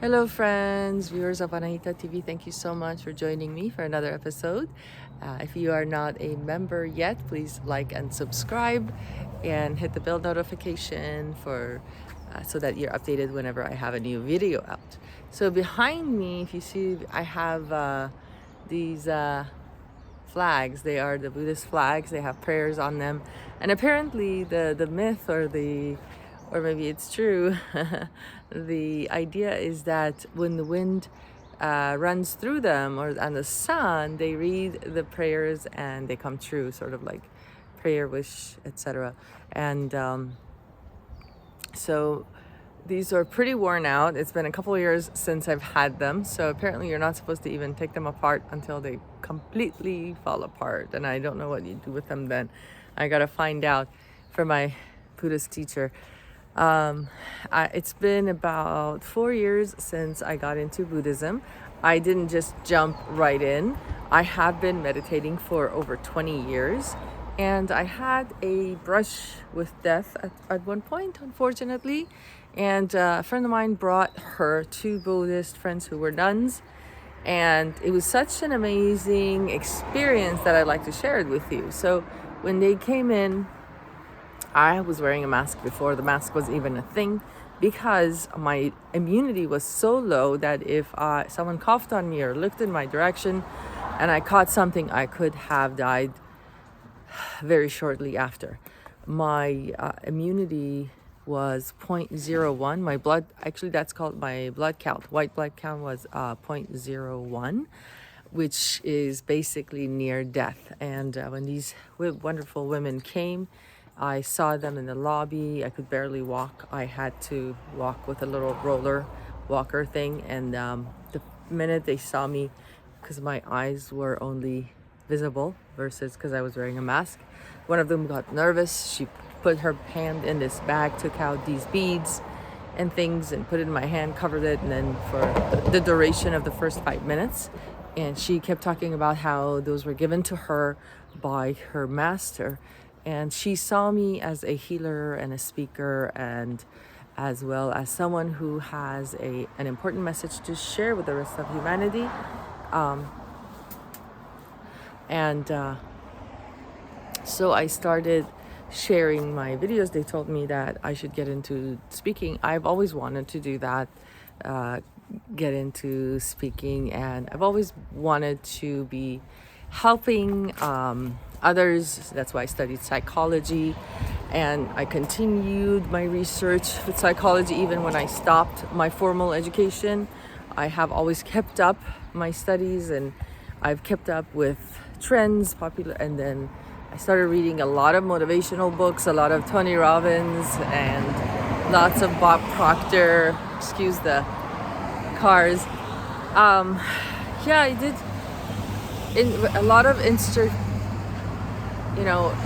Hello, friends, viewers of Anahita TV. Thank you so much for joining me for another episode. If you are not a member yet, please like and subscribe and hit the bell notification for so that you're updated whenever I have a new video out. So behind me, if you see, I have these flags. They are the Buddhist flags. They have prayers on them, and apparently the myth or maybe it's true. The idea is that when the wind runs through them or and the sun, they read the prayers and they come true, sort of like prayer, wish, etc. And so these are pretty worn out. It's been a couple of years since I've had them. So apparently you're not supposed to even take them apart until they completely fall apart. And I don't know what you do with them then. I got to find out from my Buddhist teacher. It's been about 4 years since I got into Buddhism. I didn't just jump right in. I have been meditating for over 20 years. And I had a brush with death at one point, unfortunately. And a friend of mine brought her two Buddhist friends who were nuns. And it was such an amazing experience that I'd like to share it with you. So when they came in, I was wearing a mask before the mask was even a thing, because my immunity was so low that if someone coughed on me or looked in my direction and I caught something, I could have died very shortly after. My immunity was 0.01. My blood, actually that's called my blood count. White blood count was 0.01, which is basically near death. And when these wonderful women came, I saw them in the lobby. I could barely walk. I had to walk with a little roller walker thing. And the minute they saw me, because my eyes were only visible versus because I was wearing a mask, one of them got nervous. She put her hand in this bag, took out these beads and things and put it in my hand, covered it, and then for the duration of the first 5 minutes. And she kept talking about how those were given to her by her master. And she saw me as a healer and a speaker, and as well as someone who has an important message to share with the rest of humanity. So I started sharing my videos. They told me that I should get into speaking. I've always wanted to do that, get into speaking, and I've always wanted to be helping others. That's why I studied psychology, and I continued my research with psychology even when I stopped my formal education. I have always kept up my studies, and I've kept up with trends, popular, and then I started reading a lot of motivational books, a lot of Tony Robbins, and lots of Bob Proctor. Excuse the cars. Yeah, I did a lot of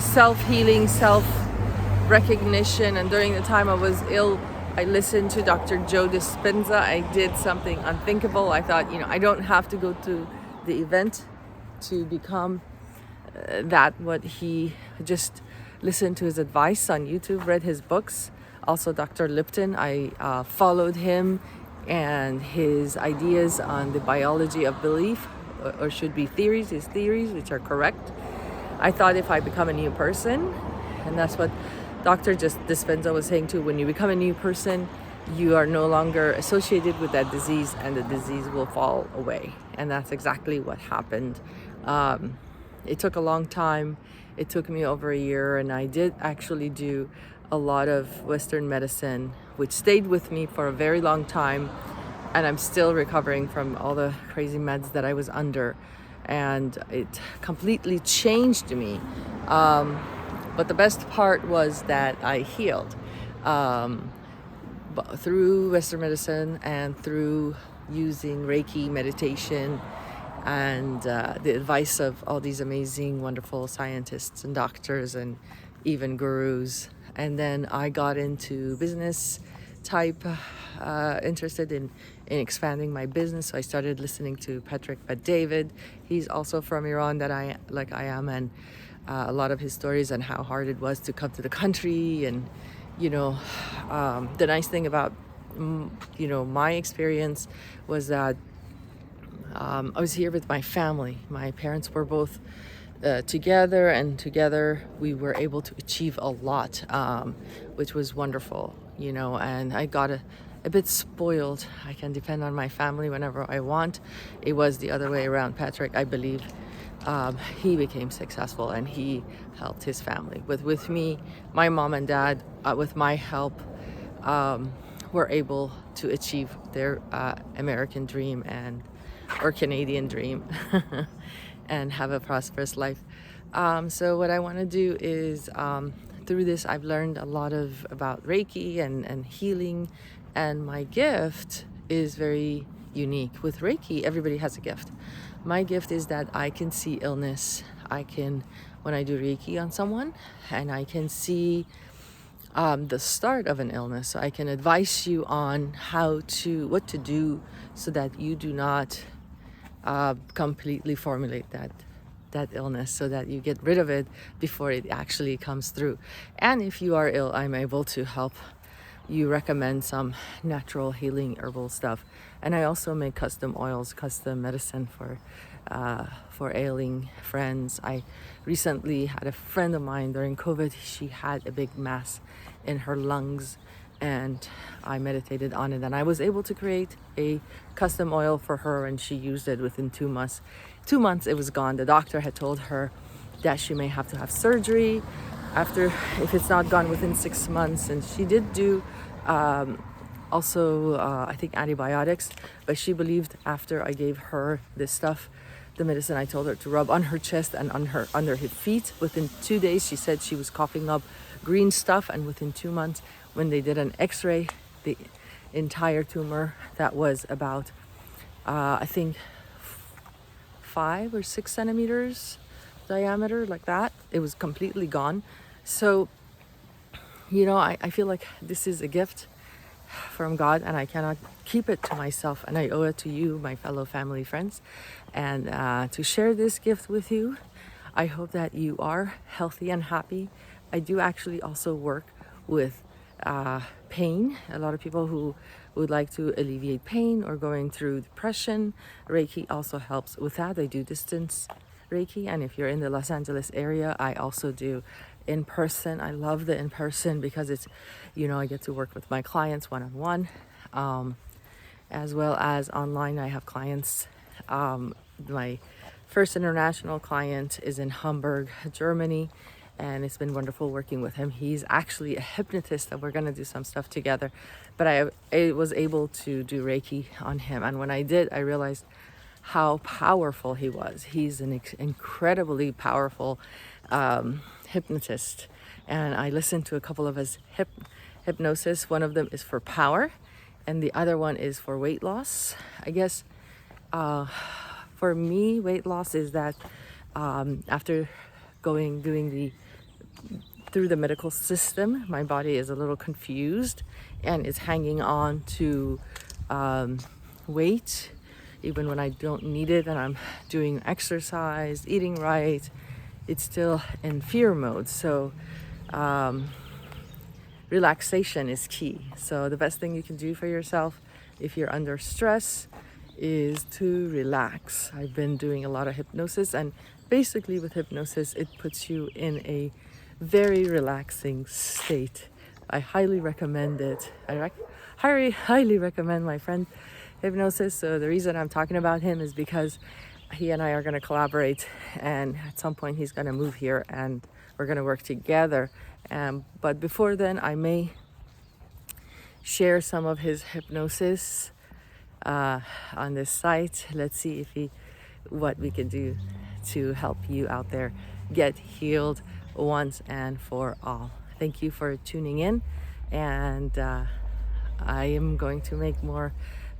self-healing, self-recognition. And during the time I was ill, I listened to Dr. Joe Dispenza. I did something unthinkable. I thought, I don't have to go to the event to become what he just listened to his advice on YouTube, read his books. Also, Dr. Lipton, I followed him and his ideas on the biology of belief, or should be theories, his theories, which are correct. I thought if I become a new person, and that's what Dr. Dispenza was saying too, when you become a new person, you are no longer associated with that disease and the disease will fall away. And that's exactly what happened. It took a long time. It took me over a year, and I did actually do a lot of Western medicine, which stayed with me for a very long time. And I'm still recovering from all the crazy meds that I was under. And it completely changed me. But the best part was that I healed through Western medicine and through using Reiki, meditation, and the advice of all these amazing, wonderful scientists and doctors and even gurus. And then I got into business type, interested in expanding my business. So I started listening to Patrick Bet-David. He's also from Iran, that I am, and a lot of his stories and how hard it was to come to the country. And the nice thing about my experience was that I was here with my family. My parents were both together, and together we were able to achieve a lot, which was wonderful, and I got a bit spoiled. I can depend on my family whenever I want. It was the other way around. Patrick, I believe, he became successful and he helped his family. With me, my mom and dad, with my help, were able to achieve their American dream or Canadian dream and have a prosperous life. So what I want to do is, through this, I've learned a lot about Reiki and healing, and my gift is very unique. With Reiki, everybody has a gift. My gift is that I can see illness. When I do Reiki on someone, and I can see the start of an illness, so I can advise you on what to do so that you do not completely formulate that illness, so that you get rid of it before it actually comes through. And if you are ill, I'm able to help you recommend some natural healing herbal stuff. And I also make custom oils, custom medicine for ailing friends. I recently had a friend of mine during COVID. She had a big mass in her lungs, and I meditated on it, and I was able to create a custom oil for her, and she used it within 2 months. 2 months it was gone. The doctor had told her that she may have to have surgery if it's not gone within 6 months, and she did do also I think antibiotics, but she believed after I gave her this stuff, the medicine I told her to rub on her chest and under her feet, within 2 days she said she was coughing up green stuff, and within 2 months, when they did an x-ray, the entire tumor that was about I think 5 or 6 centimeters diameter, like that, it was completely gone. So I feel like this is a gift from God, and I cannot keep it to myself, and I owe it to you, my fellow family friends, and to share this gift with you. I hope that you are healthy and happy. I do actually also work with pain. A lot of people who would like to alleviate pain or going through depression, Reiki also helps with that. I do distance Reiki, and if you're in the Los Angeles area, I also do in person. I love the in person because it's, I get to work with my clients one-on-one, as well as online. I have clients. My first international client is in Hamburg, Germany, and it's been wonderful working with him. He's actually a hypnotist, and we're going to do some stuff together, but I was able to do Reiki on him, and when I did, I realized how powerful he was. He's an incredibly powerful hypnotist, and I listened to a couple of his hypnosis. One of them is for power, and the other one is for weight loss. I guess for me, weight loss is that after through the medical system, my body is a little confused and is hanging on to weight even when I don't need it, and I'm doing exercise, eating right. It's still in fear mode. So relaxation is key. So the best thing you can do for yourself if you're under stress is to relax. I've been doing a lot of hypnosis, and basically with hypnosis, it puts you in a very relaxing state. I highly recommend it. Highly recommend my friend hypnosis. So the reason I'm talking about him is because he and I are going to collaborate, and at some point he's going to move here and we're going to work together. But before then, I may share some of his hypnosis on this site. Let's see what we can do to help you out there get healed once and for all. Thank you for tuning in, and I am going to make more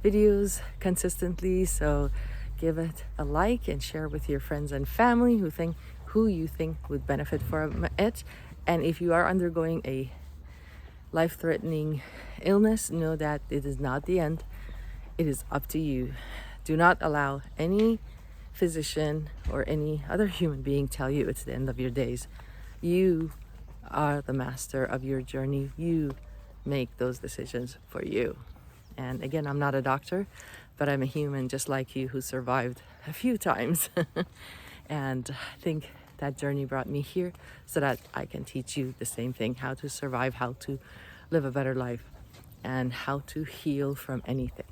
videos consistently, so give it a like and share with your friends and family who you think would benefit from it. And if you are undergoing a life-threatening illness, know that it is not the end. It is up to you. Do not allow any physician or any other human being tell you it's the end of your days. You are the master of your journey. You make those decisions for you. And again, I'm not a doctor, but I'm a human just like you who survived a few times. And I think that journey brought me here so that I can teach you the same thing, how to survive, how to live a better life, and how to heal from anything.